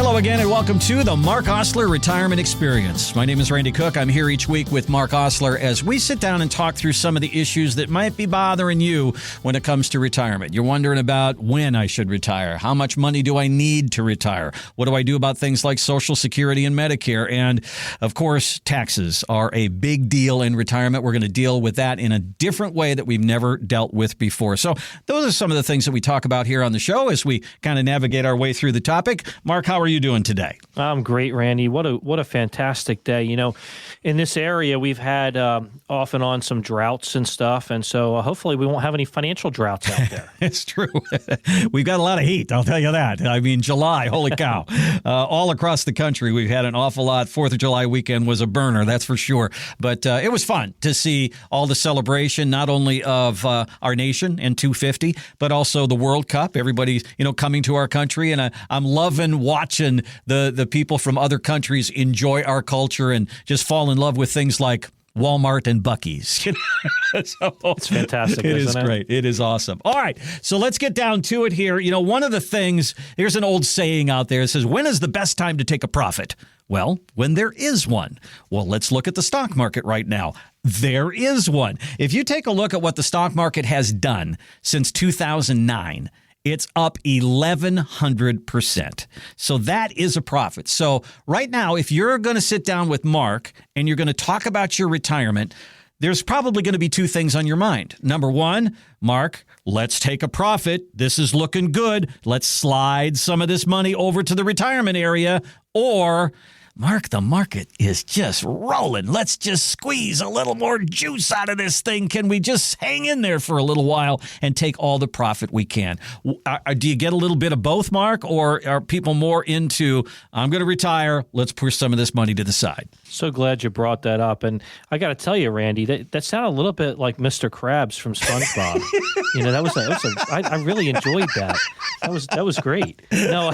Hello again, and welcome to the Marc Oslar Retirement Experience. My name is Randy Cook. I'm here each week with Marc Oslar as we sit down and talk through some of the issues that might be bothering you when it comes to retirement. You're wondering about when I should retire. How much money do I need to retire? What do I do about things like Social Security and Medicare? And, of course, taxes are a big deal in retirement. We're going to deal with that in a different way that we've never dealt with before. So those are some of the things that we talk about here on the show as we kind of navigate our way through the topic. Marc, how are you doing today? I'm great, Randy. What a fantastic day. You know, in this area, we've had off and on some droughts and stuff, and so hopefully we won't have any financial droughts out there. It's true. We've got a lot of heat, I'll tell you that. I mean, July, holy cow. All across the country, we've had an awful lot. 4th of July weekend was a burner, that's for sure. But it was fun to see all the celebration, not only of our nation and 250, but also the World Cup. Everybody's, coming to our country, and I'm loving watching the people from other countries enjoy our culture and just fall in love with things like Walmart and Buc-ee's. So, it's fantastic, It isn't is great. It is awesome. All right, so let's get down to it here. One of the things, there's an old saying out there that says, when is the best time to take a profit? Well, when there is one. Well, let's look at the stock market right now. There is one. If you take a look at what the stock market has done since 2009, it's up 1,100%. So that is a profit. So right now, if you're going to sit down with Marc and you're going to talk about your retirement, there's probably going to be two things on your mind. Number one, Marc, let's take a profit. This is looking good. Let's slide some of this money over to the retirement area. Or, Marc, the market is just rolling. Let's just squeeze a little more juice out of this thing. Can we just hang in there for a little while and take all the profit we can? Do you get a little bit of both, Marc, or are people more into, I'm going to retire, let's push some of this money to the side? So glad you brought that up. And I got to tell you, Randy, that sounded a little bit like Mr. Krabs from SpongeBob. I really enjoyed that. That was great. No,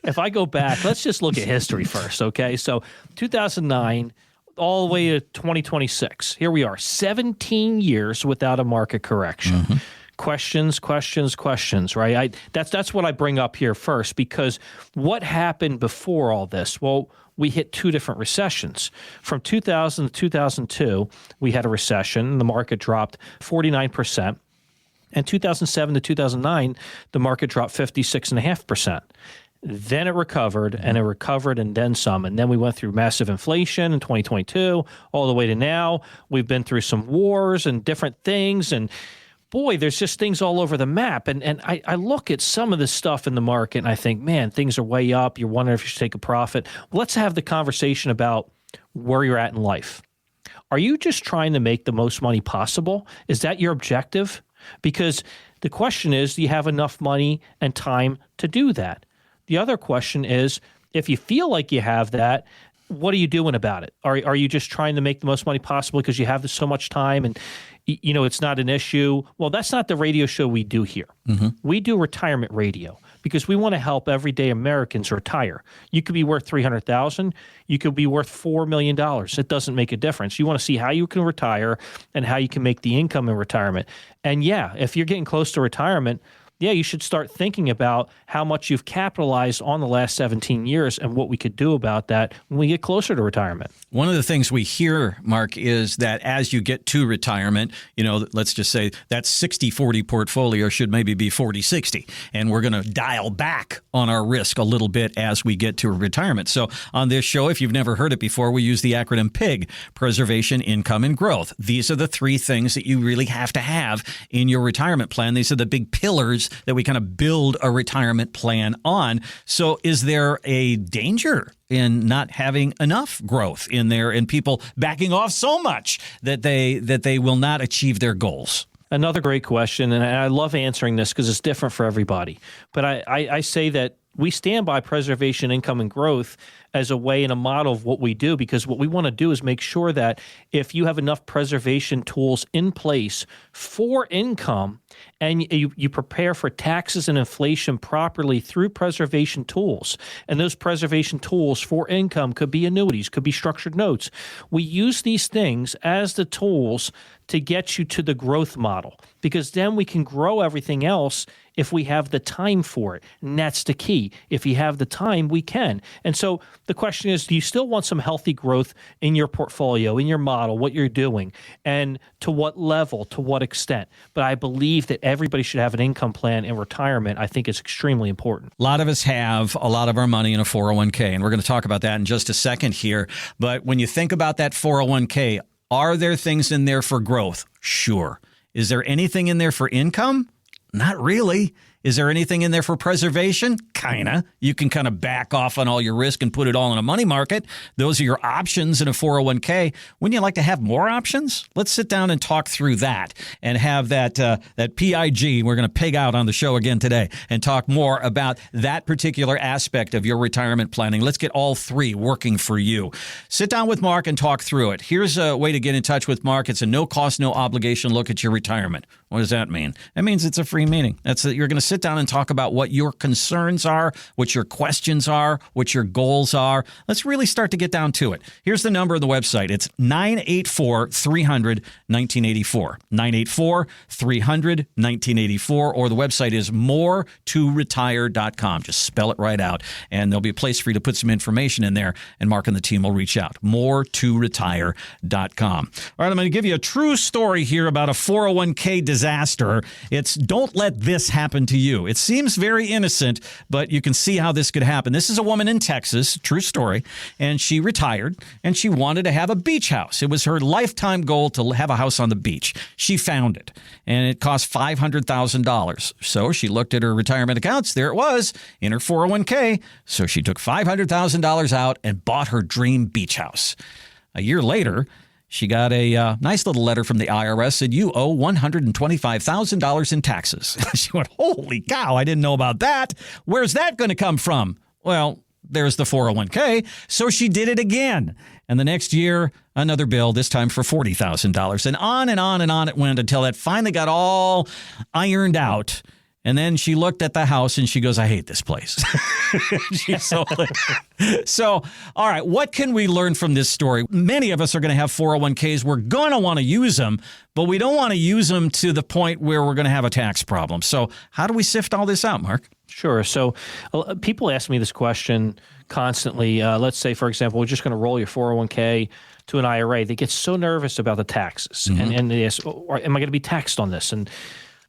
if I go back, let's just look at history first, okay? So 2009 all the way to 2026. Here we are, 17 years without a market correction. Mm-hmm. Questions, right? That's what I bring up here first, because what happened before all this? Well, we hit two different recessions. From 2000 to 2002, we had a recession. The market dropped 49%. And 2007 to 2009, the market dropped 56.5%. Then it recovered, and then some. And then we went through massive inflation in 2022, all the way to now. We've been through some wars and different things. And boy, there's just things all over the map. And I look at some of this stuff in the market, and I think, man, things are way up. You're wondering if you should take a profit. Well, let's have the conversation about where you're at in life. Are you just trying to make the most money possible? Is that your objective? Because the question is, do you have enough money and time to do that? The other question is, if you feel like you have that, what are you doing about it? Are you just trying to make the most money possible because you have so much time and it's not an issue? Well, that's not the radio show we do here. Mm-hmm. We do retirement radio because we want to help everyday Americans retire. You could be worth $300,000. You could be worth $4 million. It doesn't make a difference. You want to see how you can retire and how you can make the income in retirement. And yeah, if you're getting close to retirement, yeah, you should start thinking about how much you've capitalized on the last 17 years and what we could do about that when we get closer to retirement. One of the things we hear, Marc, is that as you get to retirement, let's just say that 60-40 portfolio should maybe be 40-60. And we're going to dial back on our risk a little bit as we get to retirement. So on this show, if you've never heard it before, we use the acronym PIG, Preservation, Income, and Growth. These are the three things that you really have to have in your retirement plan. These are the big pillars that we kind of build a retirement plan on. So is there a danger in not having enough growth in there and people backing off so much that they will not achieve their goals? Another great question, and I love answering this because it's different for everybody. But I say that we stand by preservation, income, and growth as a way and a model of what we do, because what we want to do is make sure that if you have enough preservation tools in place for income and you prepare for taxes and inflation properly through preservation tools, and those preservation tools for income could be annuities, could be structured notes. We use these things as the tools to get you to the growth model, because then we can grow everything else if we have the time for it. And that's the key. If you have the time, we can. And so the question is, do you still want some healthy growth in your portfolio, in your model, what you're doing, and to what level, to what extent? But I believe that everybody should have an income plan in retirement. I think it's extremely important. A lot of us have a lot of our money in a 401k, and we're going to talk about that in just a second here. But when you think about that 401k, are there things in there for growth? Sure. Is there anything in there for income? Not really. Is there anything in there for preservation? Kinda. You can kind of back off on all your risk and put it all in a money market. Those are your options in a 401k. Wouldn't you like to have more options? Let's sit down and talk through that and have that PIG. We're going to pig out on the show again today and talk more about that particular aspect of your retirement planning. Let's get all three working for you. Sit down with Marc and talk through it. Here's a way to get in touch with Marc. It's a no cost, no obligation look at your retirement. What does that mean? That means it's a free meeting. You're going to sit down and talk about what your concerns are, what your questions are, what your goals are. Let's really start to get down to it. Here's the number of the website. It's 984-300-1984. 984-300-1984, or the website is more2retire.com. Just spell it right out, and there'll be a place for you to put some information in there, and Marc and the team will reach out. more2retire.com. All right, I'm going to give you a true story here about a 401k disaster. It's don't let this happen to you. It seems very innocent, but you can see how this could happen. This is a woman in Texas, true story, and she retired, and she wanted to have a beach house. It was her lifetime goal to have a house on the beach. She found it, and it cost $500,000. So she looked at her retirement accounts. There it was in her 401k. So she took $500,000 out and bought her dream beach house. A year later, she got a nice little letter from the IRS, said, you owe $125,000 in taxes. She went, holy cow, I didn't know about that. Where's that going to come from? Well, there's the 401k. So she did it again. And the next year, another bill, this time for $40,000. And on and on and on it went until it finally got all ironed out. And then she looked at the house and she goes, I hate this place. She sold it. So, all right, what can we learn from this story? Many of us are going to have 401ks. We're going to want to use them, but we don't want to use them to the point where we're going to have a tax problem. So how do we sift all this out, Marc? Sure. So people ask me this question constantly. Let's say, for example, we're just going to roll your 401k to an IRA. They get so nervous about the taxes. Mm-hmm. And they ask, am I going to be taxed on this? And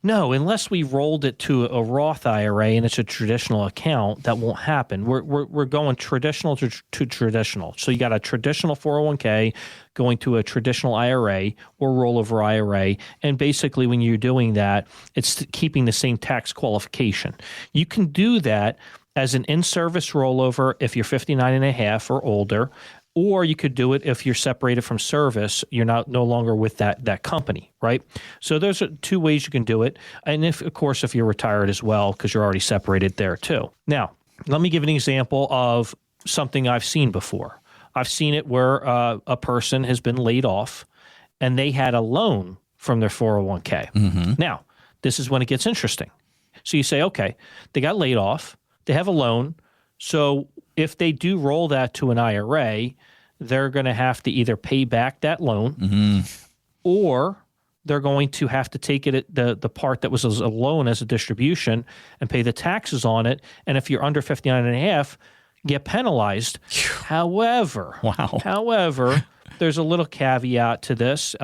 no, unless we rolled it to a Roth IRA and it's a traditional account, that won't happen. We're going traditional to traditional. So you got a traditional 401k going to a traditional IRA or rollover IRA. And basically when you're doing that, it's keeping the same tax qualification. You can do that as an in-service rollover if you're 59 and a half or older, or you could do it if you're separated from service, you're no longer with that company, right? So those are two ways you can do it. And if you're retired as well, because you're already separated there too. Now, let me give an example of something I've seen before. I've seen it where a person has been laid off and they had a loan from their 401k. Mm-hmm. Now, this is when it gets interesting. So you say, okay, they got laid off, they have a loan, so if they do roll that to an IRA, they're going to have to either pay back that loan, mm-hmm. or they're going to have to take it the part that was a loan as a distribution and pay the taxes on it. And if you're under 59 and a half, get penalized. However, there's a little caveat to this.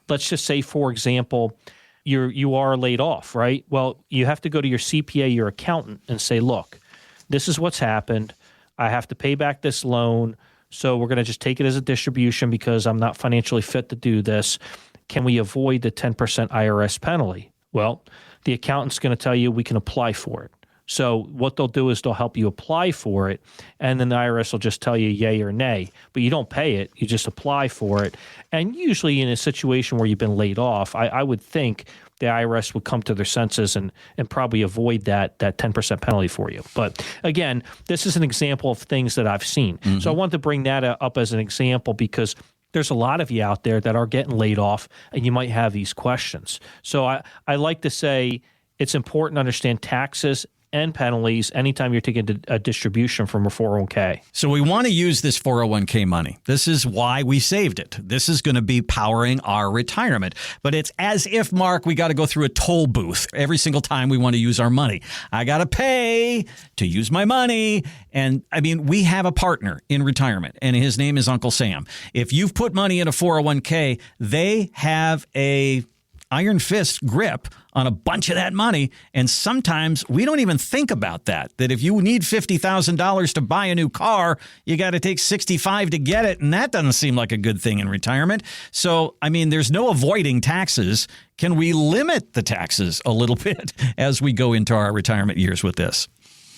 Let's just say, for example, you are laid off, right? Well, you have to go to your CPA, your accountant, and say, look, this is what's happened. I have to pay back this loan, so we're going to just take it as a distribution because I'm not financially fit to do this. Can we avoid the 10% IRS penalty? Well, the accountant's going to tell you we can apply for it. So what they'll do is they'll help you apply for it, and then the IRS will just tell you yay or nay. But you don't pay it. You just apply for it. And usually in a situation where you've been laid off, I would think the IRS would come to their senses and probably avoid that 10% penalty for you. But again, this is an example of things that I've seen. Mm-hmm. So I wanted to bring that up as an example because there's a lot of you out there that are getting laid off and you might have these questions. So I like to say it's important to understand taxes and penalties anytime you're taking a distribution from a 401k. So we want to use this 401k money. This is why we saved it. This is going to be powering our retirement. But it's as if, Mark, we got to go through a toll booth every single time we want to use our money. I got to pay to use my money. And I mean, we have a partner in retirement, and his name is Uncle Sam. If you've put money in a 401k, they have a iron fist grip on a bunch of that money. And sometimes we don't even think about that if you need $50,000 to buy a new car, you got to take 65 to get it. And that doesn't seem like a good thing in retirement. So, I mean, there's no avoiding taxes. Can we limit the taxes a little bit as we go into our retirement years with this?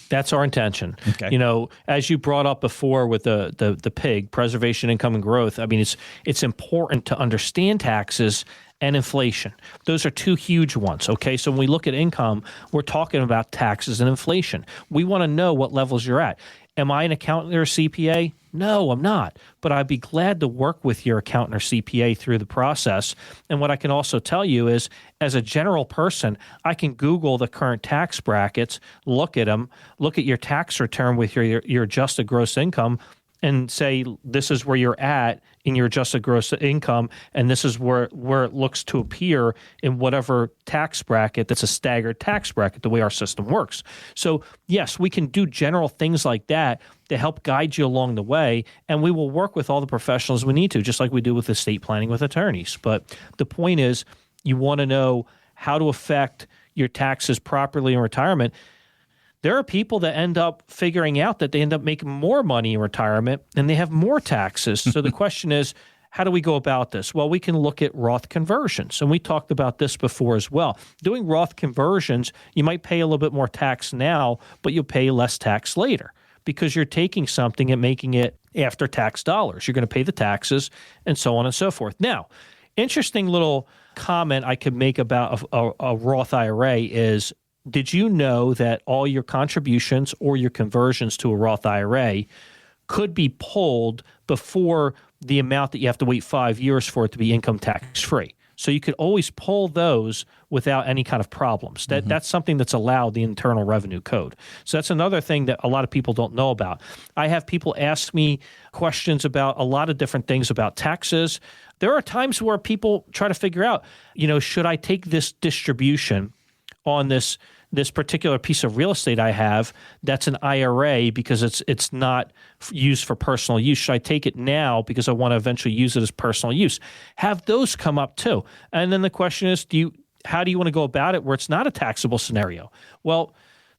That's our intention. Okay. You know, as you brought up before with the PIG, preservation, income, and growth, I mean, it's important to understand taxes and inflation. Those are two huge ones, okay? So when we look at income, we're talking about taxes and inflation. We want to know what levels you're at. Am I an accountant or a CPA? No, I'm not. But I'd be glad to work with your accountant or CPA through the process. And what I can also tell you is, as a general person, I can Google the current tax brackets, look at them, look at your tax return with your adjusted gross income, and say, this is where you're at in your adjusted gross income, and this is where it looks to appear in whatever tax bracket that's a staggered tax bracket, the way our system works. So, yes, we can do general things like that to help guide you along the way, and we will work with all the professionals we need to, just like we do with estate planning with attorneys. But the point is, you want to know how to affect your taxes properly in retirement. There are people that end up figuring out that they end up making more money in retirement and they have more taxes. So the question is, how do we go about this? Well, we can look at Roth conversions. And we talked about this before as well. Doing Roth conversions, you might pay a little bit more tax now, but you'll pay less tax later because you're taking something and making it after tax dollars. You're going to pay the taxes and so on and so forth. Now, interesting little comment I could make about a Roth IRA is, did you know that all your contributions or your conversions to a Roth IRA could be pulled before the amount that you have to wait 5 years for it to be income tax free? So you could always pull those without any kind of problems. That's something that's allowed the Internal Revenue Code. So that's another thing that a lot of people don't know about. I have people ask me questions about a lot of different things about taxes. There are times where people try to figure out, should I take this distribution on this particular piece of real estate I have that's an IRA because it's not used for personal use? Should I take it now because I want to eventually use it as personal use? Have those come up too. And then the question is, how do you want to go about it where it's not a taxable scenario? Well,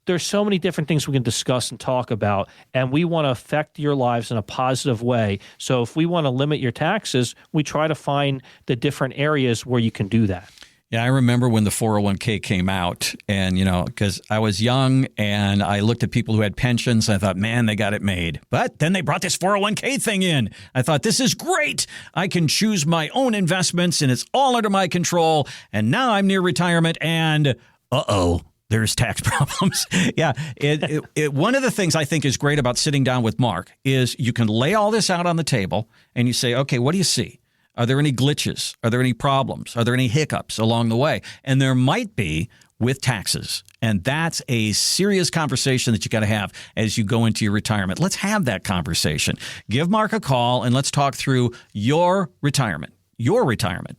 there's so many different things we can discuss and talk about, and we want to affect your lives in a positive way. So if we want to limit your taxes, we try to find the different areas where you can do that. Yeah, I remember when the 401k came out and, because I was young and I looked at people who had pensions. I thought, man, they got it made. But then they brought this 401k thing in. I thought, this is great. I can choose my own investments and it's all under my control. And now I'm near retirement and there's tax problems. Yeah. One of the things I think is great about sitting down with Mark is you can lay all this out on the table and you say, okay, what do you see? Are there any glitches? Are there any problems? Are there any hiccups along the way? And there might be with taxes. And that's a serious conversation that you got to have as you go into your retirement. Let's have that conversation. Give Mark a call and let's talk through your retirement.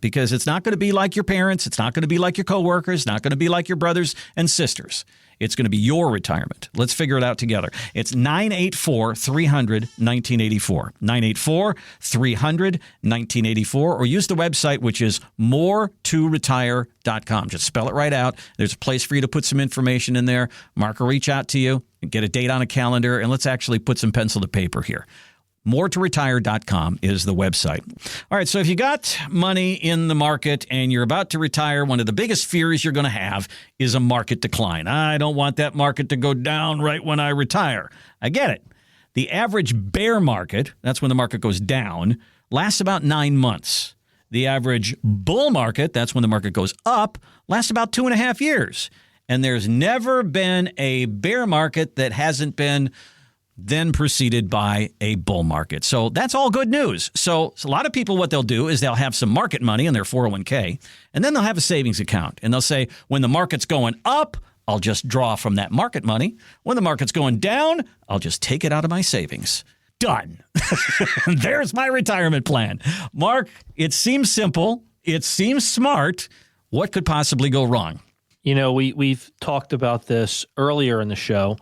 Because it's not going to be like your parents. It's not going to be like your coworkers. It's not going to be like your brothers and sisters. It's going to be your retirement. Let's figure it out together. It's 984-300-1984. 984-300-1984. Or use the website, which is more2retire.com. Just spell it right out. There's a place for you to put some information in there. Mark will reach out to you, get a date on a calendar, and let's actually put some pencil to paper here. More2retire.com is the website. All right, so if you got money in the market and you're about to retire, one of the biggest fears you're going to have is a market decline. I don't want that market to go down right when I retire. I get it. The average bear market, that's when the market goes down, lasts about 9 months. The average bull market, that's when the market goes up, lasts about 2.5 years. And there's never been a bear market that hasn't been then preceded by a bull market. So that's all good news. So a lot of people, what they'll do is they'll have some market money in their 401k, and then they'll have a savings account. And they'll say, when the market's going up, I'll just draw from that market money. When the market's going down, I'll just take it out of my savings. Done. There's my retirement plan. Mark, it seems simple. It seems smart. What could possibly go wrong? We've talked about this earlier in the show.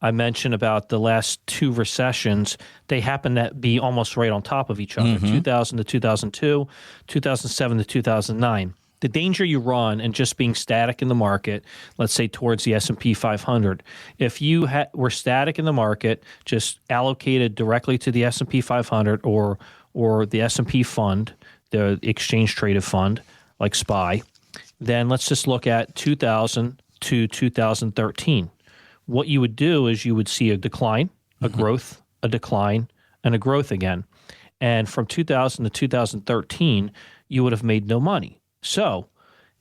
I mentioned about the last two recessions. They happen to be almost right on top of each other, 2000 to 2002, 2007 to 2009. The danger you run in just being static in the market, let's say towards the S&P 500, if you were static in the market, just allocated directly to the S&P 500 or the S&P fund, the exchange traded fund like SPY, then let's just look at 2000 to 2013. What you would do is you would see a decline, a growth, a decline, and a growth again. And from 2000 to 2013, you would have made no money. So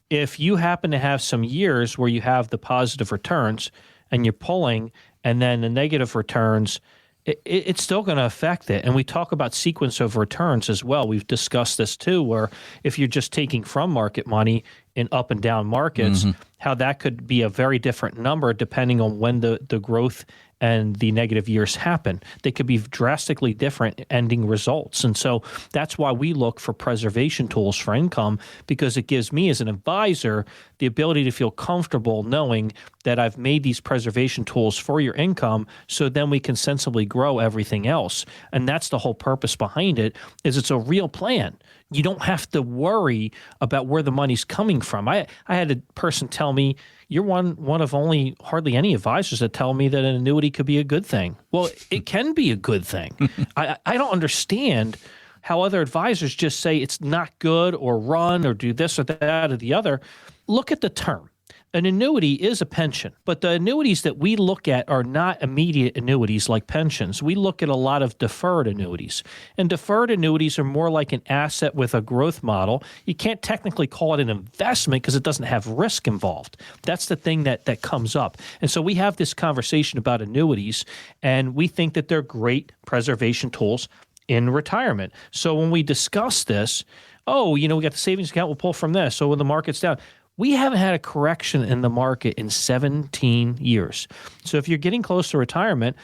if you happen to have some years where you have the positive returns and you're pulling and then the negative returns, it's still going to affect it. And we talk about sequence of returns as well. We've discussed this too, where if you're just taking from market money in up and down markets, how that could be a very different number depending on when the growth and the negative years happen. They could be drastically different ending results. And so that's why we look for preservation tools for income, because it gives me as an advisor the ability to feel comfortable knowing that I've made these preservation tools for your income, so then we can sensibly grow everything else. And that's the whole purpose behind it, is it's a real plan. You don't have to worry about where the money's coming from. I had a person tell me, you're one of only hardly any advisors that tell me that an annuity could be a good thing. Well, it can be a good thing. I don't understand how other advisors just say it's not good or run or do this or that or the other. Look at the term. An annuity is a pension, but the annuities that we look at are not immediate annuities like pensions. We look at a lot of deferred annuities, and deferred annuities are more like an asset with a growth model. You can't technically call it an investment because it doesn't have risk involved. That's the thing that comes up. And so we have this conversation about annuities, and we think that they're great preservation tools in retirement. So when we discuss this, we got the savings account, we'll pull from this. So when the market's down, we haven't had a correction in the market in 17 years. So if you're getting close to retirement,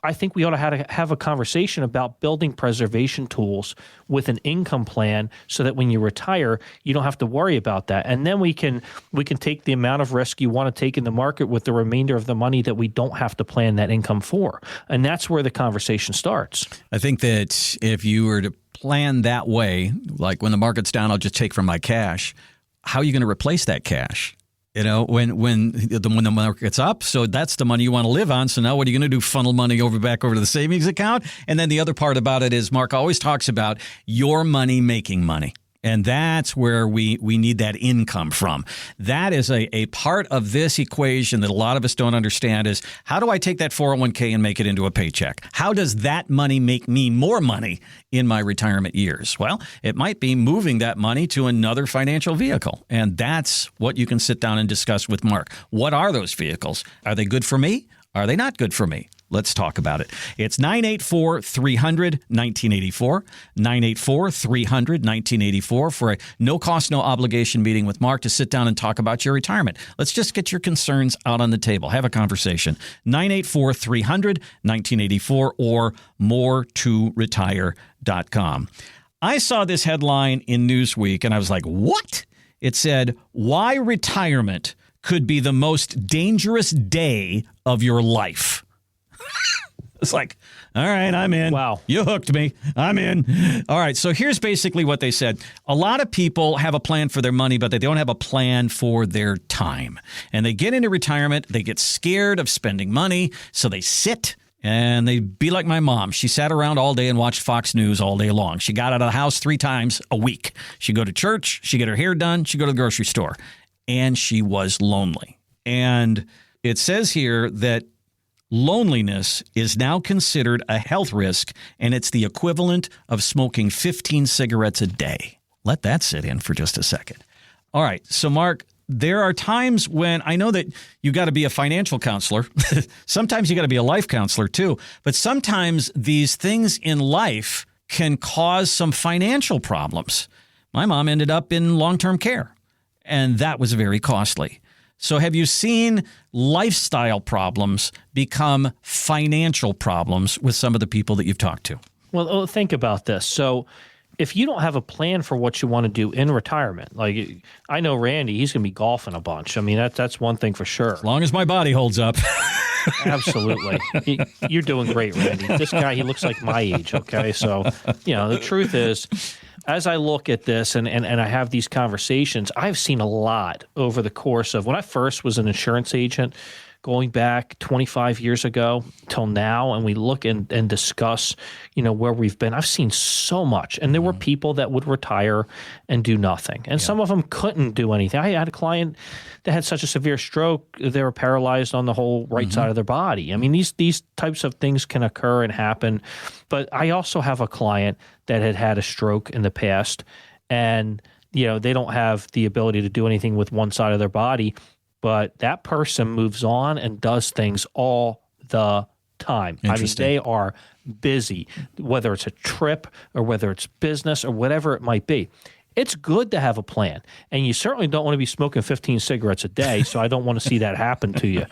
I think we ought to have a conversation about building preservation tools with an income plan so that when you retire, you don't have to worry about that. And then we can take the amount of risk you want to take in the market with the remainder of the money that we don't have to plan that income for. And that's where the conversation starts. I think that if you were to plan that way, like when the market's down, I'll just take from my cash. How are you going to replace that cash? When the market's up, so that's the money you want to live on. So now what are you going to do? Funnel money back over to the savings account? And then the other part about it is Mark always talks about your money making money. And that's where we need that income from. That is a part of this equation that a lot of us don't understand is, how do I take that 401k and make it into a paycheck? How does that money make me more money in my retirement years? Well, it might be moving that money to another financial vehicle. And that's what you can sit down and discuss with Mark. What are those vehicles? Are they good for me? Are they not good for me? Let's talk about it. It's 984-300-1984, 984-300-1984 for a no-cost, no-obligation meeting with Mark to sit down and talk about your retirement. Let's just get your concerns out on the table. Have a conversation. 984-300-1984 or moretoretire.com. I saw this headline in Newsweek, and I was like, what? It said, why retirement could be the most dangerous day of your life. It's like, all right, I'm in. Wow. You hooked me. I'm in. All right. So here's basically what they said. A lot of people have a plan for their money, but they don't have a plan for their time. And they get into retirement. They get scared of spending money. So they sit and they be like my mom. She sat around all day and watched Fox News all day long. She got out of the house 3 times a week. She'd go to church. She'd get her hair done. She'd go to the grocery store. And she was lonely. And it says here that loneliness is now considered a health risk, and it's the equivalent of smoking 15 cigarettes a day. Let that sit in for just a second. All right. So, Mark, there are times when I know that you got to be a financial counselor. Sometimes you got to be a life counselor, too. But sometimes these things in life can cause some financial problems. My mom ended up in long-term care, and that was very costly. So have you seen lifestyle problems become financial problems with some of the people that you've talked to? Well, think about this. So if you don't have a plan for what you want to do in retirement, like I know Randy, he's going to be golfing a bunch. I mean, that's one thing for sure. As long as my body holds up. Absolutely. You're doing great, Randy. This guy, he looks like my age, okay? So, the truth is, as I look at this and I have these conversations, I've seen a lot over the course of when I first was an insurance agent, going back 25 years ago till now, and we look and discuss, where we've been. I've seen so much. And there were people that would retire and do nothing. And some of them couldn't do anything. I had a client that had such a severe stroke, they were paralyzed on the whole right side of their body. I mean, these types of things can occur and happen. But I also have a client that had a stroke in the past, and, they don't have the ability to do anything with one side of their body. But that person moves on and does things all the time. I mean, they are busy, whether it's a trip or whether it's business or whatever it might be. It's good to have a plan. And you certainly don't want to be smoking 15 cigarettes a day, so I don't want to see that happen to you.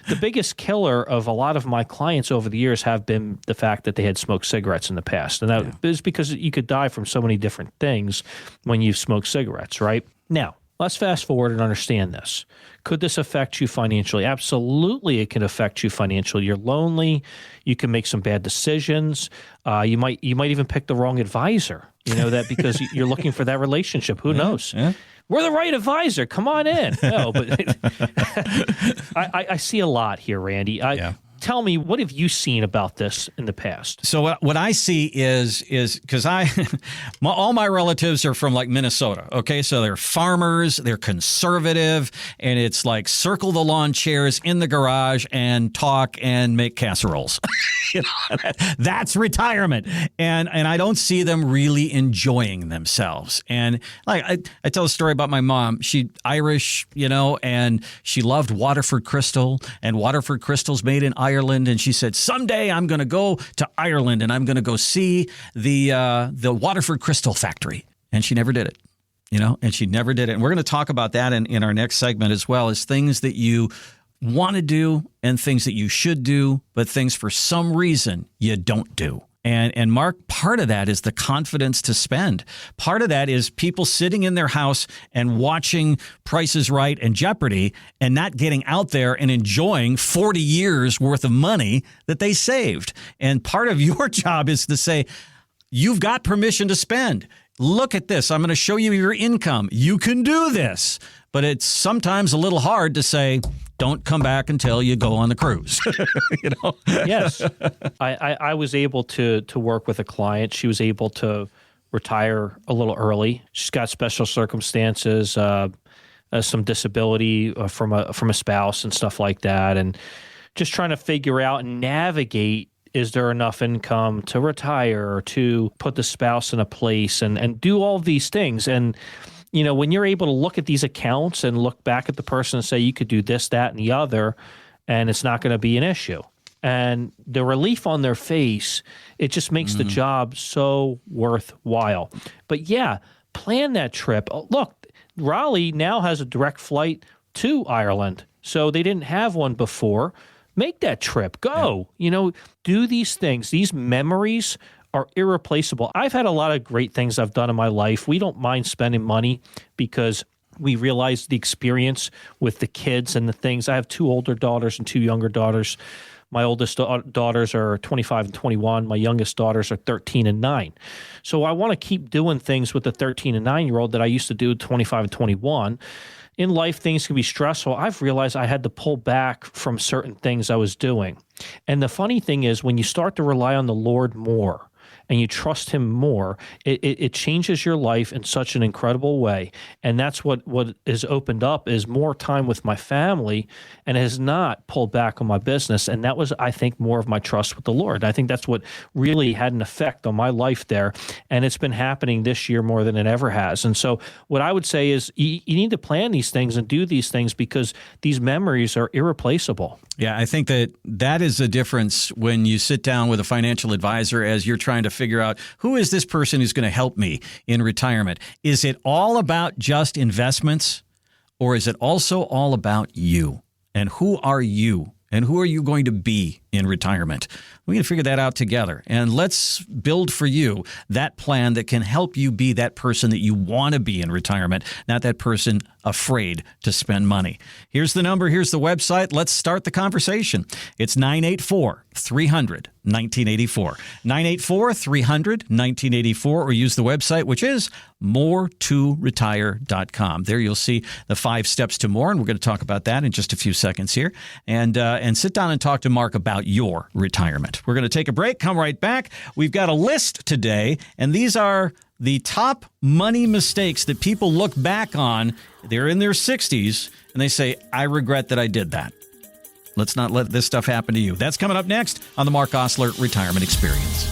The biggest killer of a lot of my clients over the years have been the fact that they had smoked cigarettes in the past. And that is because you could die from so many different things when you've smoked cigarettes, right? Now, let's fast forward and understand this. Could this affect you financially? Absolutely, it can affect you financially. You're lonely. You can make some bad decisions. You might even pick the wrong advisor. That because you're looking for that relationship. Who knows? Yeah. We're the right advisor. Come on in. No, but I see a lot here, Randy. Tell me, what have you seen about this in the past? So what I see is because all my relatives are from like Minnesota. Okay, so they're farmers, they're conservative, and it's like circle the lawn chairs in the garage and talk and make casseroles. That's retirement, and I don't see them really enjoying themselves. And like I tell a story about my mom. She Irish, and she loved Waterford Crystal, and Waterford Crystal's made in Ireland, and she said, someday I'm going to go to Ireland and I'm going to go see the Waterford Crystal factory. And she never did it, and she never did it. And we're going to talk about that in our next segment, as well as things that you want to do and things that you should do, but things for some reason you don't do. And Mark, part of that is the confidence to spend. Part of that is people sitting in their house and watching Price is Right and Jeopardy and not getting out there and enjoying 40 years worth of money that they saved. And part of your job is to say, you've got permission to spend. Look at this. I'm going to show you your income. You can do this. But it's sometimes a little hard to say, don't come back until you go on the cruise. Yes. I was able to work with a client. She was able to retire a little early. She's got special circumstances, some disability from a spouse and stuff like that. And just trying to figure out and navigate, is there enough income to retire or to put the spouse in a place and do all these things. And when you're able to look at these accounts and look back at the person and say, you could do this, that, and the other, and it's not going to be an issue. And the relief on their face, it just makes the job so worthwhile. But yeah, plan that trip. Look, Raleigh now has a direct flight to Ireland. So they didn't have one before. Make that trip. Go. Do these things. These memories are irreplaceable. I've had a lot of great things I've done in my life. We don't mind spending money because we realize the experience with the kids and the things. I have 2 older daughters and 2 younger daughters. My oldest daughters are 25 and 21. My youngest daughters are 13 and 9. So I want to keep doing things with the 13 and 9-year-old that I used to do at 25 and 21. In life, things can be stressful. I've realized I had to pull back from certain things I was doing. And the funny thing is, when you start to rely on the Lord more, and you trust him more, it changes your life in such an incredible way. And that's what has opened up is more time with my family and has not pulled back on my business. And that was, I think, more of my trust with the Lord. I think that's what really had an effect on my life there. And it's been happening this year more than it ever has. And so what I would say is you need to plan these things and do these things because these memories are irreplaceable. Yeah, I think that is the difference when you sit down with a financial advisor as you're trying to figure out who is this person who's going to help me in retirement. Is it all about just investments, Or is it also all about you? And who are you? And who are you going to be in retirement? We can figure that out together. And let's build for you that plan that can help you be that person that you want to be in retirement, not that person afraid to spend money. Here's the number. Here's the website. Let's start the conversation. It's 984-300-1984. 984-300-1984, or use the website, which is more2retire.com. There you'll see the 5 steps to more, and we're going to talk about that in just a few seconds here. And sit down and talk to Marc about your retirement. We're going to take a break, come right back. We've got a list today, and these are the top money mistakes that people look back on. They're in their 60s, and they say, I regret that I did that. Let's not let this stuff happen to you. That's coming up next on the Marc Oslar Retirement Experience.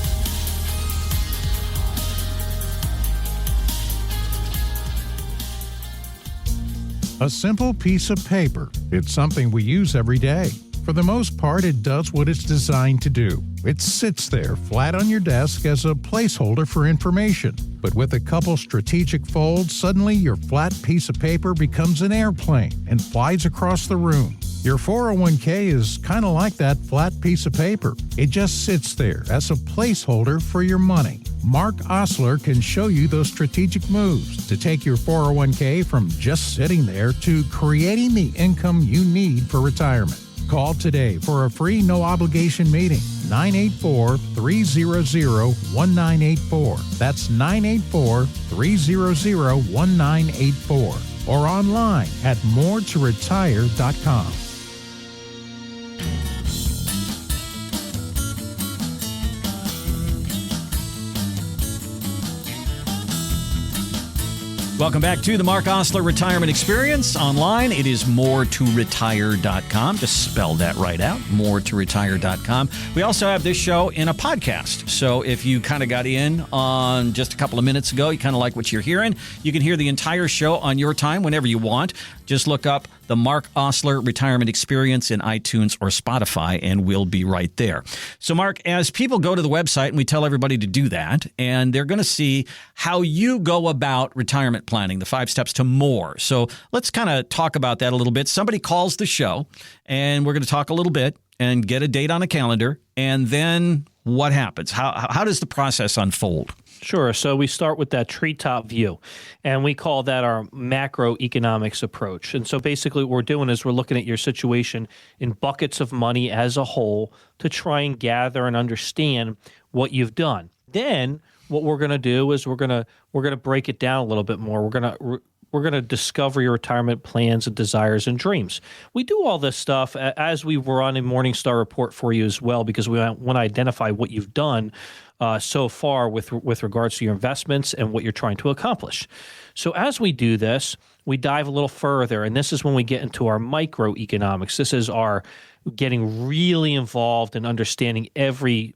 A simple piece of paper. It's something we use every day. For the most part, it does what it's designed to do. It sits there flat on your desk as a placeholder for information. But with a couple strategic folds, suddenly your flat piece of paper becomes an airplane and flies across the room. Your 401k is kind of like that flat piece of paper. It just sits there as a placeholder for your money. Marc Oslar can show you those strategic moves to take your 401k from just sitting there to creating the income you need for retirement. Call today for a free no-obligation meeting. 984-300-1984. That's 984-300-1984. Or online at more2retire.com. Welcome back to the Marc Oslar Retirement Experience. Online, it is more2retire.com. Just spell that right out, more2retire.com. We also have this show in a podcast. So if you kind of got in on just a couple of minutes ago, you kind of like what you're hearing, you can hear the entire show on your time whenever you want. Just look up the Marc Oslar Retirement Experience in iTunes or Spotify, and we'll be right there. So, Marc, as people go to the website, and we tell everybody to do that, and they're going to see how you go about retirement planning, the 5 steps to more. So let's kind of talk about that a little bit. Somebody calls the show, and we're going to talk a little bit and get a date on a calendar, and then what happens? How does the process unfold? Sure. So we start with that treetop view, and we call that our macroeconomics approach. And so basically what we're doing is we're looking at your situation in buckets of money as a whole to try and gather and understand what you've done. Then what we're going to do is we're going to break it down a little bit more. We're going to discover your retirement plans and desires and dreams. We do all this stuff as we run a Morningstar report for you as well, because we want to identify what you've done so far with regards to your investments and what you're trying to accomplish. So as we do this, we dive a little further, and this is when we get into our microeconomics. This is our getting really involved in understanding every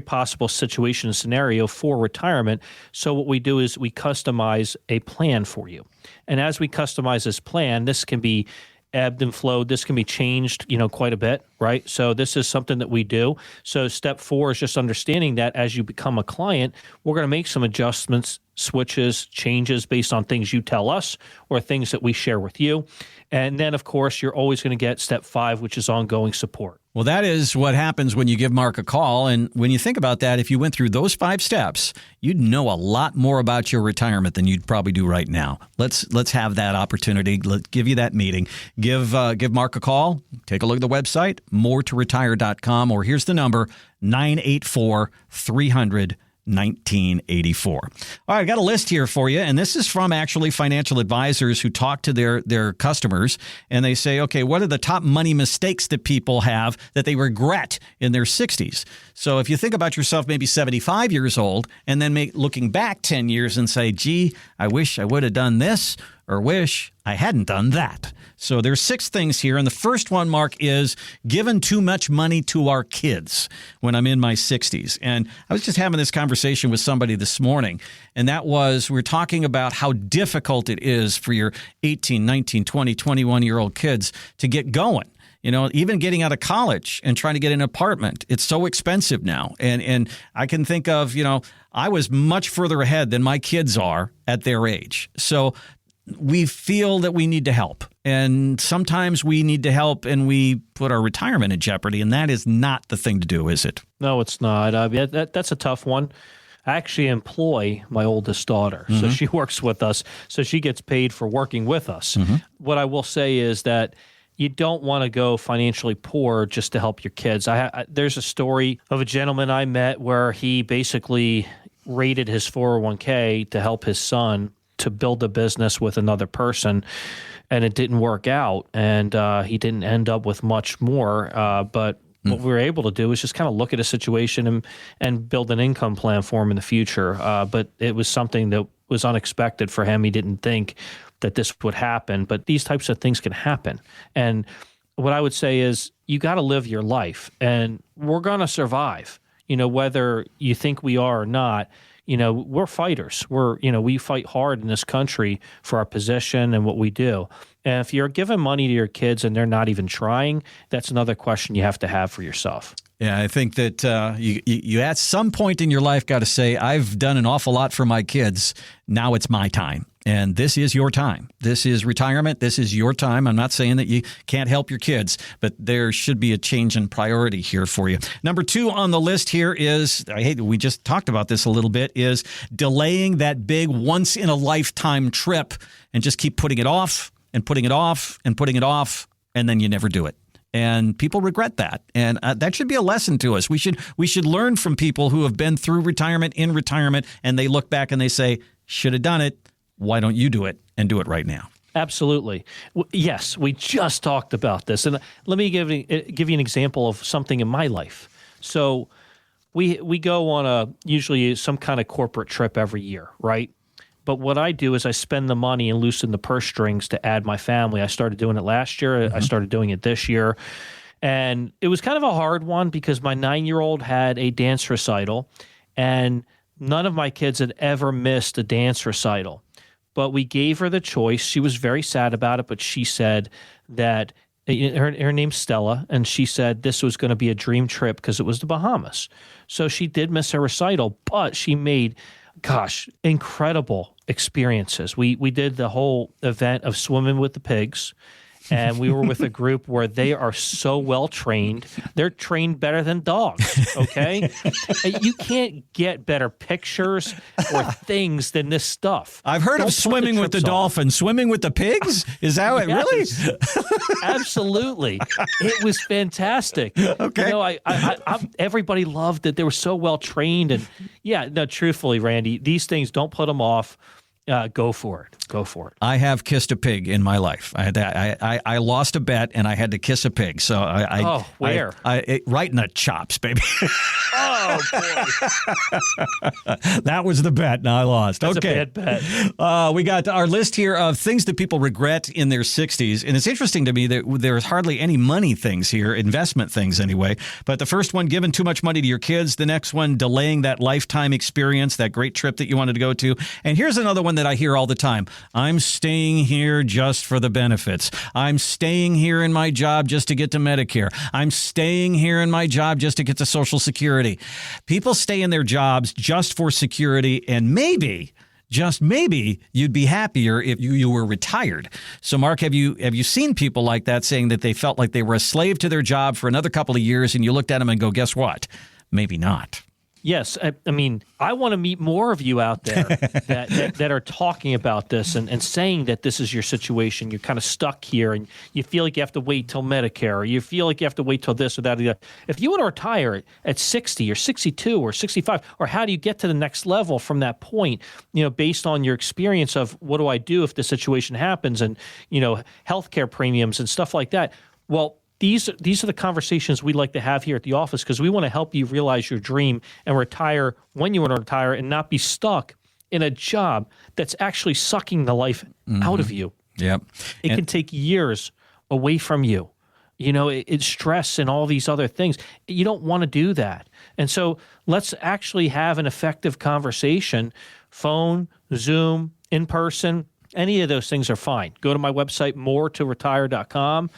possible situation and scenario for retirement. So what we do is we customize a plan for you. And as we customize this plan, this can be ebbed and flowed. This can be changed, quite a bit, right? So this is something that we do. So step 4 is just understanding that as you become a client, we're going to make some adjustments, switches, changes based on things you tell us or things that we share with you. And then, of course, you're always going to get step 5, which is ongoing support. Well, that is what happens when you give Marc a call. And when you think about that, if you went through those 5 steps, you'd know a lot more about your retirement than you'd probably do right now. Let's have that opportunity. Let's give you that meeting. Give Marc a call. Take a look at the website, more2retire.com, or here's the number, 984-300-1984. All right, I've got a list here for you, and this is from actually financial advisors who talk to their customers, and they say, okay, what are the top money mistakes that people have that they regret in their 60s? So if you think about yourself maybe 75 years old, and then looking back 10 years and say, gee, I wish I would have done this, or wish I hadn't done that. So there's 6 things here. And the first one, Marc, is giving too much money to our kids when I'm in my 60s. And I was just having this conversation with somebody this morning, and that was, we're talking about how difficult it is for your 18, 19, 20, 21-year-old kids to get going. Even getting out of college and trying to get an apartment, it's so expensive now. And I can think of, I was much further ahead than my kids are at their age. So we feel that we need to help. And sometimes we need to help and we put our retirement in jeopardy. And that is not the thing to do, is it? No, it's not. That's a tough one. I actually employ my oldest daughter. So she works with us. So she gets paid for working with us. What I will say is that you don't want to go financially poor just to help your kids. There's a story of a gentleman I met where he basically raided his 401k to help his son to build a business with another person, and it didn't work out, and he didn't end up with much more. But what we were able to do is just kind of look at a situation and build an income plan for him in the future. But it was something that was unexpected for him. He didn't think that this would happen, but these types of things can happen. And what I would say is you got to live your life, and we're going to survive, whether you think we are or not. We're fighters. We fight hard in this country for our position and what we do. And if you're giving money to your kids and they're not even trying, that's another question you have to have for yourself. Yeah, I think that you at some point in your life got to say, I've done an awful lot for my kids. Now it's my time. And this is your time. This is retirement. This is your time. I'm not saying that you can't help your kids, but there should be a change in priority here for you. Number 2 on the list here is, we just talked about this a little bit, is delaying that big once-in-a-lifetime trip and just keep putting it off and putting it off and putting it off, and then you never do it. And people regret that. And that should be a lesson to us. We should learn from people who have been through retirement, in retirement, and they look back and they say, should have done it. Why don't you do it and do it right now? Absolutely. Yes, we just talked about this. And let me give you an example of something in my life. So we go on usually some kind of corporate trip every year, right? But what I do is I spend the money and loosen the purse strings to add my family. I started doing it last year. I started doing it this year. And it was kind of a hard one because my 9-year-old had a dance recital, and none of my kids had ever missed a dance recital. But we gave her the choice. She was very sad about it, but she said that her name's Stella, and she said this was going to be a dream trip because it was the Bahamas. So she did miss her recital, but she made, incredible experiences. We did the whole event of swimming with the pigs, and we were with a group where they are so well trained. They're trained better than dogs, okay? You can't get better pictures or things than this stuff. I've heard of swimming with the dolphins. Swimming with the pigs? Is that it? Really? Absolutely. It was fantastic. Okay. Everybody loved it. They were so well trained. And truthfully, Randy, these things, don't put them off. Go for it. Go for it. I have kissed a pig in my life. I lost a bet and I had to kiss a pig. So where? Right in the chops, baby. Oh boy, that was the bet, and I lost. That's okay, a bad bet. We got our list here of things that people regret in their 60s, and it's interesting to me that there's hardly any money things here, investment things anyway. But the first one, giving too much money to your kids. The next one, delaying that lifetime experience, that great trip that you wanted to go to. And here's another one that I hear all the time. I'm staying here just for the benefits. I'm staying here in my job just to get to Medicare. I'm staying here in my job just to get to Social Security. People stay in their jobs just for security, and maybe, just maybe, you'd be happier if you were retired. So, Mark, have you seen people like that saying that they felt like they were a slave to their job for another couple of years, and you looked at them and go, guess what? Maybe not. Yes. I mean, I want to meet more of you out there that are talking about this and saying that this is your situation. You're kind of stuck here and you feel like you have to wait till Medicare, or you feel like you have to wait till this or that or that. If you want to retire at 60 or 62 or 65, or how do you get to the next level from that point, based on your experience of what do I do if the situation happens, and, healthcare premiums and stuff like that. Well, These are the conversations we like to have here at the office, because we want to help you realize your dream and retire when you want to retire and not be stuck in a job that's actually sucking the life out of you. Yep. It can take years away from you. It's stress and all these other things. You don't want to do that. And so let's actually have an effective conversation, phone, Zoom, in person. Any of those things are fine. Go to my website, moretoretire.com,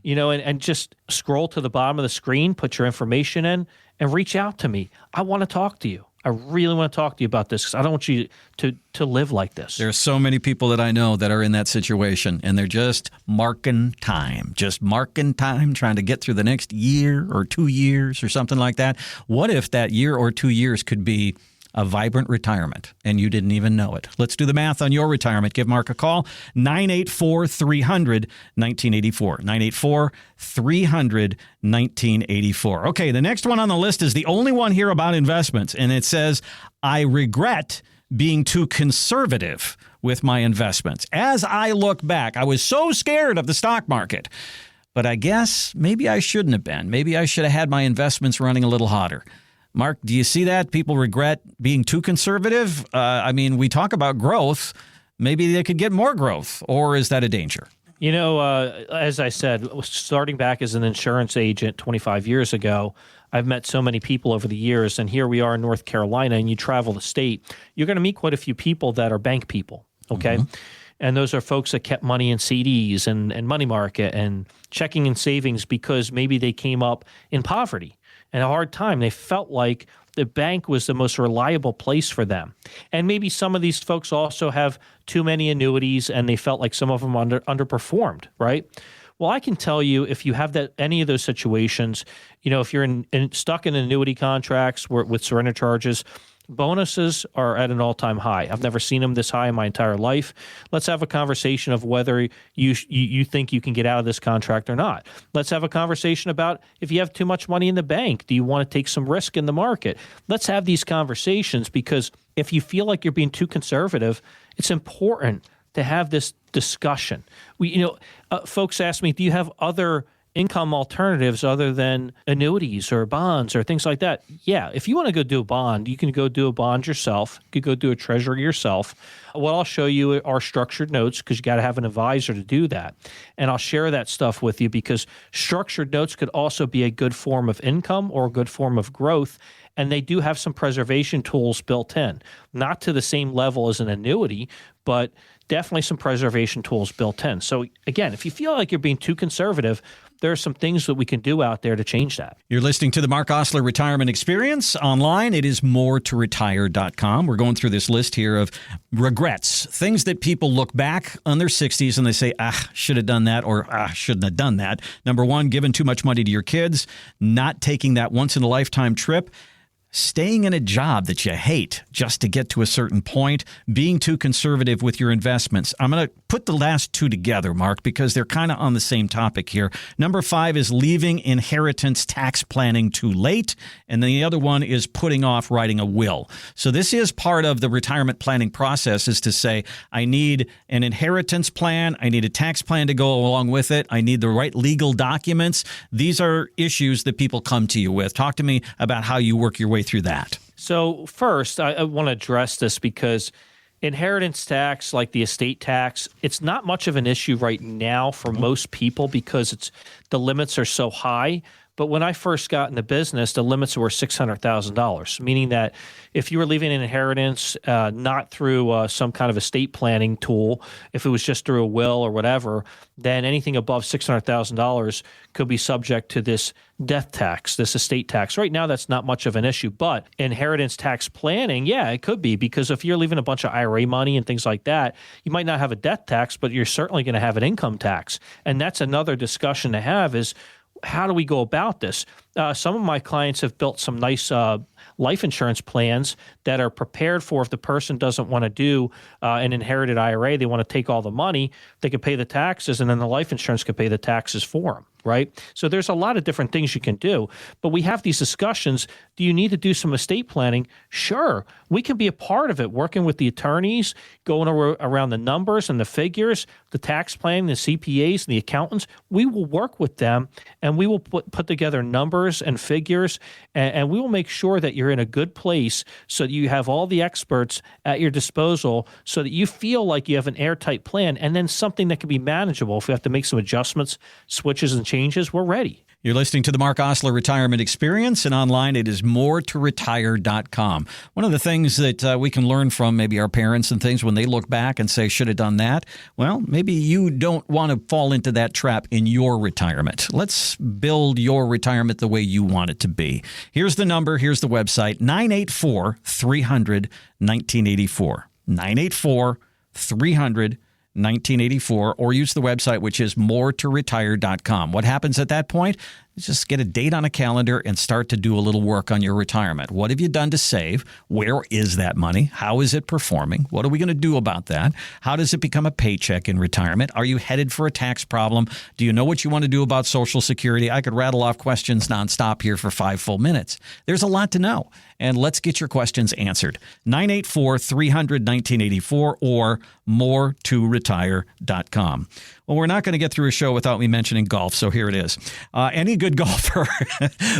and just scroll to the bottom of the screen, put your information in, and reach out to me. I want to talk to you. I really want to talk to you about this because I don't want you to live like this. There are so many people that I know that are in that situation, and they're just marking time, trying to get through the next year or 2 years or something like that. What if that year or 2 years could be a vibrant retirement and you didn't even know it? Let's do the math on your retirement. Give Mark a call, 984-300-1984, 984-300-1984. Okay, the next one on the list is the only one here about investments, and it says, I regret being too conservative with my investments. As I look back, I was so scared of the stock market, but I guess maybe I shouldn't have been. Maybe I should have had my investments running a little hotter. Mark, do you see that? People regret being too conservative? We talk about growth. Maybe they could get more growth, or is that a danger? As I said, starting back as an insurance agent 25 years ago, I've met so many people over the years, and here we are in North Carolina, and you travel the state, you're going to meet quite a few people that are bank people, okay? Mm-hmm. And those are folks that kept money in CDs and money market and checking and savings because maybe they came up in poverty and a hard time. They felt like the bank was the most reliable place for them. And maybe some of these folks also have too many annuities and they felt like some of them underperformed, right? Well, I can tell you if you have any of those situations, if you're stuck in annuity contracts with surrender charges, bonuses are at an all-time high. I've never seen them this high in my entire life. Let's have a conversation of whether you think you can get out of this contract or not. Let's have a conversation about if you have too much money in the bank, do you want to take some risk in the market? Let's have these conversations because if you feel like you're being too conservative, it's important to have this discussion. Folks ask me, do you have other income alternatives other than annuities or bonds or things like that? Yeah, if you want to go do a bond, you can go do a bond yourself. You could go do a treasury yourself. What I'll show you are structured notes because you got to have an advisor to do that. And I'll share that stuff with you because structured notes could also be a good form of income or a good form of growth. And they do have some preservation tools built in, not to the same level as an annuity, but definitely some preservation tools built in. So again, if you feel like you're being too conservative, there are some things that we can do out there to change that. You're listening to the Marc Oslar Retirement Experience. Online, it is moretoretire.com. We're going through this list here of regrets, things that people look back on their 60s and they say, should have done that, or shouldn't have done that. Number one, giving too much money to your kids, not taking that once-in-a-lifetime trip, staying in a job that you hate just to get to a certain point, being too conservative with your investments. I'm going to put the last two together, Mark, because they're kind of on the same topic here. Number 5 is leaving inheritance tax planning too late. And then the other one is putting off writing a will. So this is part of the retirement planning process, is to say, I need an inheritance plan. I need a tax plan to go along with it. I need the right legal documents. These are issues that people come to you with. Talk to me about how you work your way through that. So first, I want to address this because inheritance tax, like the estate tax, it's not much of an issue right now for most people because the limits are so high. But when I first got into business, the limits were $600,000, meaning that if you were leaving an inheritance not through some kind of estate planning tool, if it was just through a will or whatever, then anything above $600,000 could be subject to this death tax, this estate tax. Right now, that's not much of an issue, but inheritance tax planning, yeah, it could be, because if you're leaving a bunch of IRA money and things like that, you might not have a death tax, but you're certainly going to have an income tax. And that's another discussion to have is, how do we go about this? Some of my clients have built some nice life insurance plans that are prepared for if the person doesn't want to do an inherited IRA, they want to take all the money, they could pay the taxes, and then the life insurance could pay the taxes for them, right? So there's a lot of different things you can do, but we have these discussions. Do you need to do some estate planning? Sure. We can be a part of it, working with the attorneys, going around the numbers and the figures, the tax planning, the CPAs, and the accountants. We will work with them, and we will put together numbers and figures, and we will make sure that you're in a good place so that you have all the experts at your disposal so that you feel like you have an airtight plan and then something that can be manageable. If we have to make some adjustments, switches, and changes, we're ready. You're listening to the Marc Oslar Retirement Experience, and online it is moretoretire.com. One of the things that we can learn from maybe our parents and things when they look back and say, should have done that. Well, maybe you don't want to fall into that trap in your retirement. Let's build your retirement the way you want it to be. Here's the number. Here's the website, 984-300-1984. 984-300-1984, or use the website, which is moretoretire.com. What happens at that point? Just get a date on a calendar and start to do a little work on your retirement. What have you done to save? Where is that money? How is it performing? What are we going to do about that? How does it become a paycheck in retirement? Are you headed for a tax problem? Do you know what you want to do about Social Security? I could rattle off questions nonstop here for 5 full minutes. There's a lot to know, and let's get your questions answered. 984-300-1984 or moretoretire.com. Well, we're not going to get through a show without me mentioning golf, so here it is. Any good golfer,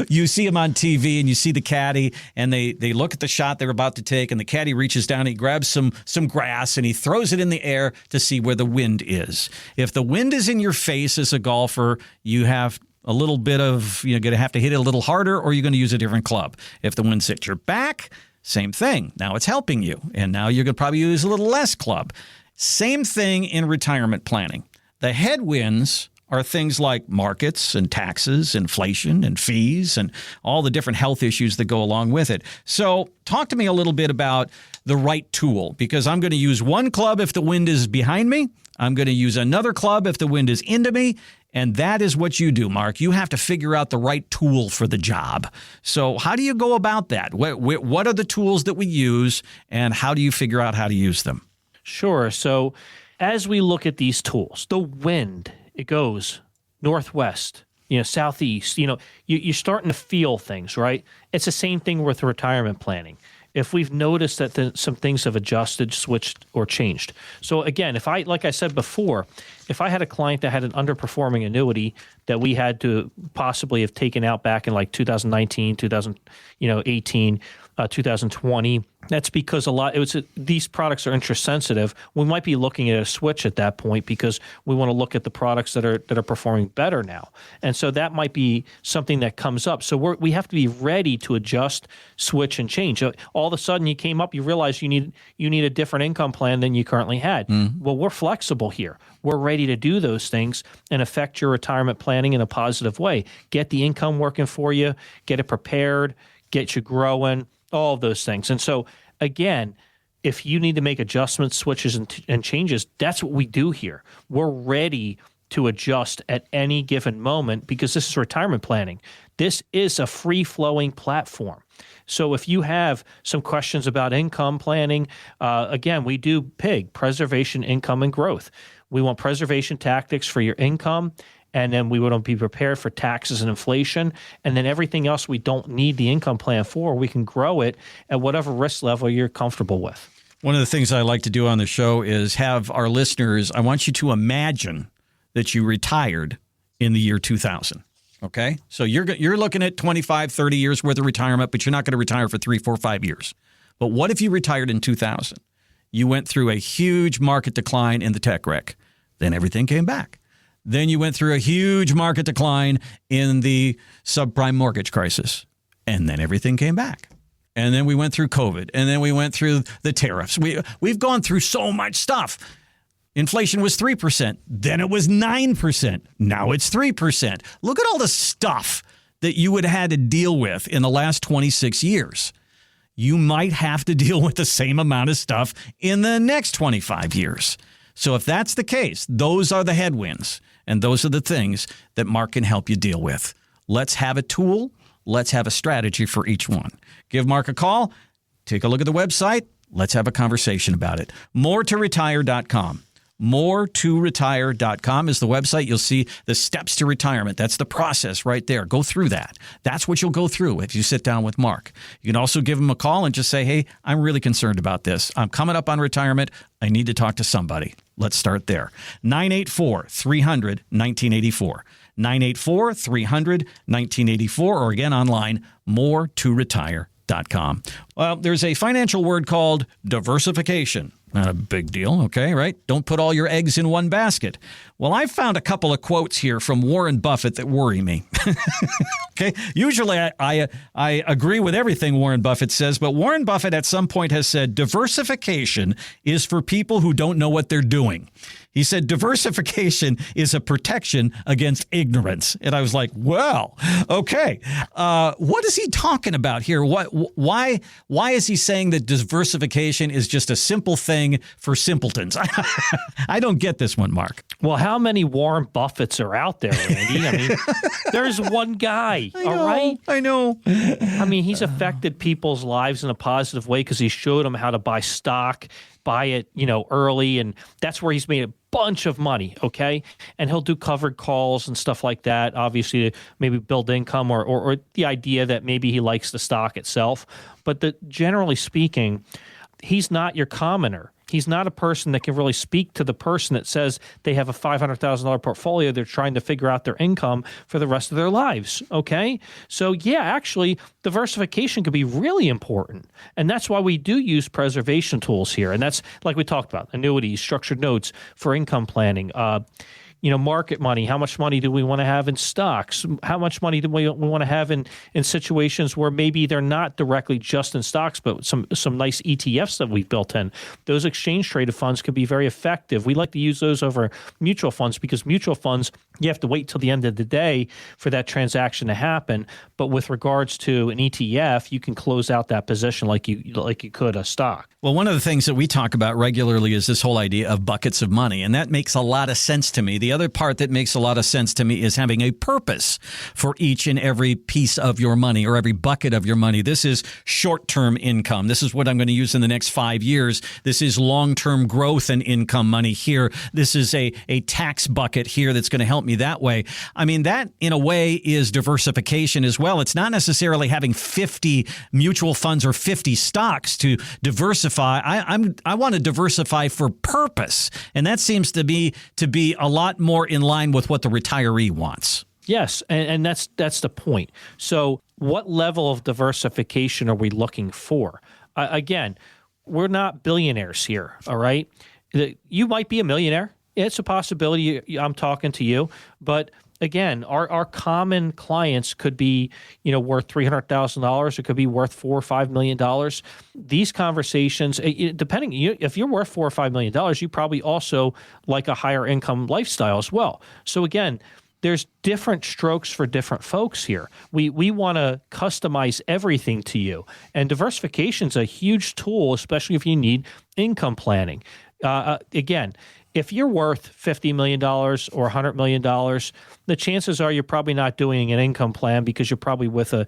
you see them on TV and you see the caddy, and they look at the shot they're about to take, and the caddy reaches down, he grabs some grass, and he throws it in the air to see where the wind is. If the wind is in your face as a golfer, you have a little bit of, you're going to have to hit it a little harder, or you're going to use a different club. If the wind's at your back, same thing. Now it's helping you, and now you're going to probably use a little less club. Same thing in retirement planning. The headwinds are things like markets and taxes, inflation and fees, and all the different health issues that go along with it. So talk to me a little bit about the right tool, because I'm going to use one club if the wind is behind me. I'm going to use another club if the wind is into me. And that is what you do, Mark. You have to figure out the right tool for the job. So how do you go about that? What are the tools that we use, and how do you figure out how to use them? Sure. So as we look at these tools, the wind, it goes northwest, southeast, you're starting to feel things, right? It's the same thing with retirement planning. If we've noticed that some things have adjusted, switched, or changed. So again, like I said before, if I had a client that had an underperforming annuity that we had to possibly have taken out back in like 2019, 2018, 2020, that's because these products are interest sensitive. We might be looking at a switch at that point because we want to look at the products that are performing better now. And so that might be something that comes up. So we have to be ready to adjust, switch, and change. All of a sudden you came up, you realize you need a different income plan than you currently had. Well, we're flexible here. We're ready to do those things and affect your retirement planning in a positive way. Get the income working for you, get it prepared, get you growing, all of those things. And so, again, if you need to make adjustments, switches, and changes, that's what we do here. We're ready to adjust at any given moment because this is retirement planning. This is a free-flowing platform. So if you have some questions about income planning, again, we do PIG, preservation, income, and growth. We want preservation tactics for your income, and then we want to be prepared for taxes and inflation, and then everything else we don't need the income plan for, we can grow it at whatever risk level you're comfortable with. One of the things I like to do on the show is have our listeners, I want you to imagine that you retired in the year 2000. Okay? So you're looking at 25, 30 years worth of retirement, but you're not going to retire for 3, 4, 5 years. But what if you retired in 2000? You went through a huge market decline in the tech wreck. Then everything came back. Then you went through a huge market decline in the subprime mortgage crisis. And then everything came back. And then we went through COVID. And then we went through the tariffs. We've gone through so much stuff. Inflation was 3%. Then it was 9%. Now it's 3%. Look at all the stuff that you would have had to deal with in the last 26 years. You might have to deal with the same amount of stuff in the next 25 years. So if that's the case, those are the headwinds, and those are the things that Mark can help you deal with. Let's have a tool. Let's have a strategy for each one. Give Mark a call. Take a look at the website. Let's have a conversation about it. moretoretire.com. moretoretire.com is the website. You'll see the steps to retirement. That's the process right there. Go through that. That's what you'll go through if you sit down with Mark. You can also give him a call and just say, hey, I'm really concerned about this. I'm coming up on retirement. I need to talk to somebody. Let's start there. 984-300-1984. 984-300-1984, or again online, moretoretire.com. Well, there's a financial word called diversification. Not a big deal, okay, right? Don't put all your eggs in one basket. Well, I found a couple of quotes here from Warren Buffett that worry me. Okay, usually I agree with everything Warren Buffett says, but Warren Buffett at some point has said diversification is for people who don't know what they're doing. He said diversification is a protection against ignorance. And I was like, well, okay. What is he talking about here? Why is he saying that diversification is just a simple thing for simpletons? I don't get this one, Mark. Well, how many Warren Buffetts are out there, Randy? I mean, there's one guy, all right? I know. I mean, he's affected people's lives in a positive way because he showed them how to buy stock, buy it, early, and that's where he's made a bunch of money, okay? And he'll do covered calls and stuff like that, obviously to maybe build income or the idea that maybe he likes the stock itself. But generally speaking, he's not your commoner. He's not a person that can really speak to the person that says they have a $500,000 portfolio. They're trying to figure out their income for the rest of their lives, okay? So, yeah, actually, diversification could be really important. And that's why we do use preservation tools here. And that's, like we talked about, annuities, structured notes for income planning, market money. How much money do we want to have in stocks? How much money do we want to have in situations where maybe they're not directly just in stocks, but some nice ETFs that we've built in? Those exchange traded funds can be very effective. We like to use those over mutual funds because mutual funds, you have to wait till the end of the day for that transaction to happen. But with regards to an ETF, you can close out that position like you could a stock. Well, one of the things that we talk about regularly is this whole idea of buckets of money, and that makes a lot of sense to me. The other part that makes a lot of sense to me is having a purpose for each and every piece of your money or every bucket of your money. This is short-term income. This is what I'm going to use in the next 5 years. This is long-term growth and income money here. This is a tax bucket here that's going to help me that way. I mean, that in a way is diversification as well. It's not necessarily having 50 mutual funds or 50 stocks to diversify. I want to diversify for purpose, and that seems to be a lot more in line with what the retiree wants. Yes, and that's the point. So what level of diversification are we looking for? Again, we're not billionaires here, all right? You might be a millionaire. It's a possibility. I'm talking to you, but again, our common clients could be, worth $300,000. It could be worth $4 or $5 million. These conversations, depending, if you're worth $4 or $5 million, you probably also like a higher income lifestyle as well. So again, there's different strokes for different folks here. We want to customize everything to you, and diversification is a huge tool, especially if you need income planning. Again, if you're worth $50 million or $100 million, the chances are you're probably not doing an income plan because you're probably with a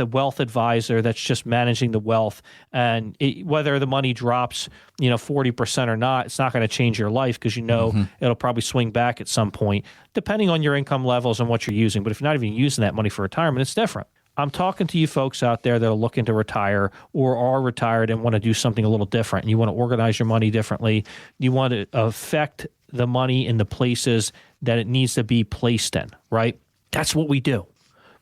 wealth advisor that's just managing the wealth. And whether the money drops, 40% or not, it's not going to change your life because it'll probably swing back at some point, depending on your income levels and what you're using. But if you're not even using that money for retirement, it's different. I'm talking to you folks out there that are looking to retire or are retired and want to do something a little different. You want to organize your money differently. You want to affect the money in the places that it needs to be placed in, right? That's what we do.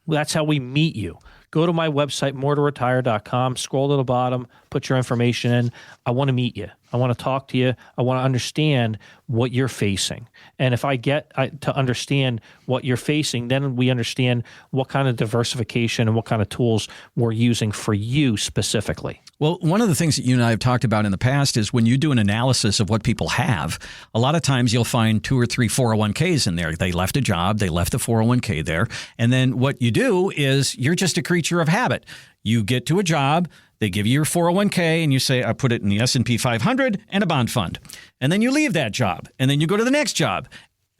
That's how we meet you. Go to my website, moretoretire.com, scroll to the bottom, put your information in. I want to meet you. I want to talk to you. I want to understand what you're facing. And if I get to understand what you're facing, then we understand what kind of diversification and what kind of tools we're using for you specifically. Well, one of the things that you and I have talked about in the past is when you do an analysis of what people have, a lot of times you'll find 2 or 3 401ks in there. They left a job, they left the 401k there. And then what you do is you're just a creature of habit. You get to a job, they give you your 401k, and you say, I put it in the S&P 500 and a bond fund. And then you leave that job, and then you go to the next job,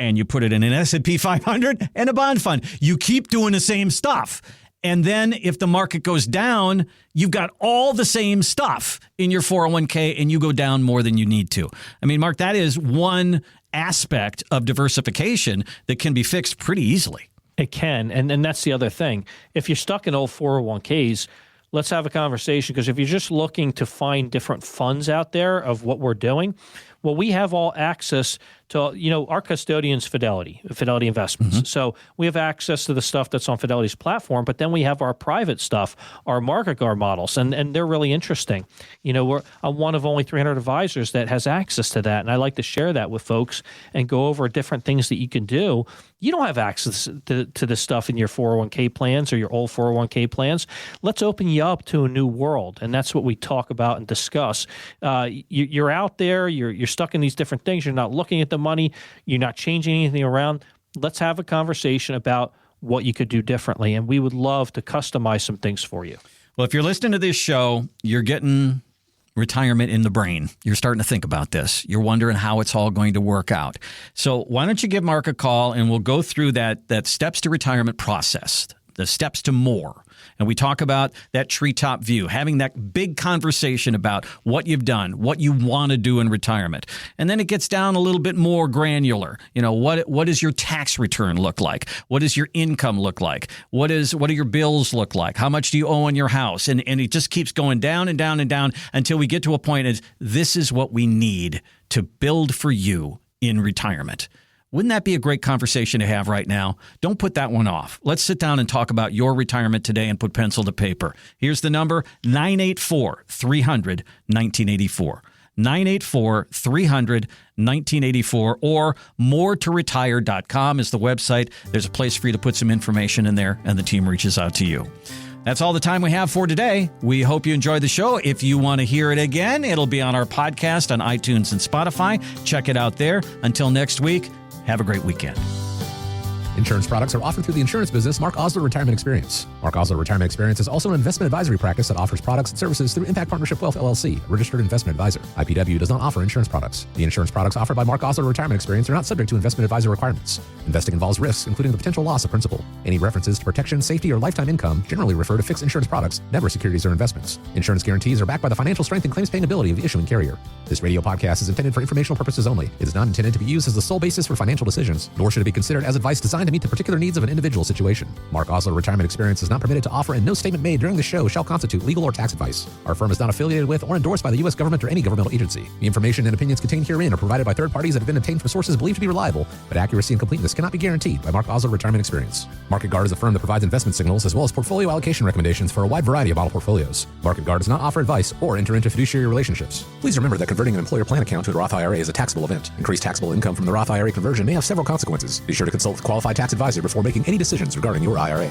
and you put it in an S&P 500 and a bond fund. You keep doing the same stuff. And then if the market goes down, you've got all the same stuff in your 401k, and you go down more than you need to. I mean, Mark, that is one aspect of diversification that can be fixed pretty easily. It can, and that's the other thing. If you're stuck in old 401ks, let's have a conversation, because if you're just looking to find different funds out there of what we're doing, Well, we have all access to, our custodian's Fidelity Investments. So we have access to the stuff that's on Fidelity's platform, but then we have our private stuff, our market guard models, and they're really interesting. I'm one of only 300 advisors that has access to that, and I like to share that with folks and go over different things that you can do. You don't have access to this stuff in your 401k plans or your old 401k plans. Let's open you up to a new world, and that's what we talk about and discuss. You're out there, you're stuck in these different things, you're not looking at the money, you're not changing anything around. Let's have a conversation about what you could do differently, and we would love to customize some things for you. Well, if you're listening to this show, you're getting retirement in the brain. You're starting to think about this. You're wondering how it's all going to work out. So why don't you give Marc a call, and we'll go through that steps to retirement process, the steps to more. And we talk about that treetop view, having that big conversation about what you've done, what you want to do in retirement. And then it gets down a little bit more granular. What does your tax return look like? What does your income look like? What do your bills look like? How much do you owe on your house? And it just keeps going down and down and down until we get to a point as this is what we need to build for you in retirement. Wouldn't that be a great conversation to have right now? Don't put that one off. Let's sit down and talk about your retirement today and put pencil to paper. Here's the number, 984-300-1984. 984-300-1984 or moreToRetire.com is the website. There's a place for you to put some information in there, and the team reaches out to you. That's all the time we have for today. We hope you enjoyed the show. If you want to hear it again, it'll be on our podcast on iTunes and Spotify. Check it out there. Until next week, have a great weekend. Insurance products are offered through the insurance business Marc Oslar Retirement Experience. Marc Oslar Retirement Experience is also an investment advisory practice that offers products and services through Impact Partnership Wealth LLC, a registered investment advisor. IPW does not offer insurance products. The insurance products offered by Marc Oslar Retirement Experience are not subject to investment advisor requirements. Investing involves risks, including the potential loss of principal. Any references to protection, safety, or lifetime income generally refer to fixed insurance products, never securities or investments. Insurance guarantees are backed by the financial strength and claims-paying ability of the issuing carrier. This radio podcast is intended for informational purposes only. It is not intended to be used as the sole basis for financial decisions, nor should it be considered as advice designed to meet the particular needs of an individual situation. Marc Oslar Retirement Experience is not permitted to offer, and no statement made during the show shall constitute legal or tax advice. Our firm is not affiliated with or endorsed by the U.S. government or any governmental agency. The information and opinions contained herein are provided by third parties that have been obtained from sources believed to be reliable, but accuracy and completeness cannot be guaranteed by Marc Oslar Retirement Experience. Market Guard is a firm that provides investment signals as well as portfolio allocation recommendations for a wide variety of model portfolios. Market Guard does not offer advice or enter into fiduciary relationships. Please remember that converting an employer plan account to a Roth IRA is a taxable event. Increased taxable income from the Roth IRA conversion may have several consequences. Be sure to consult with a qualified tax advisor before making any decisions regarding your IRA.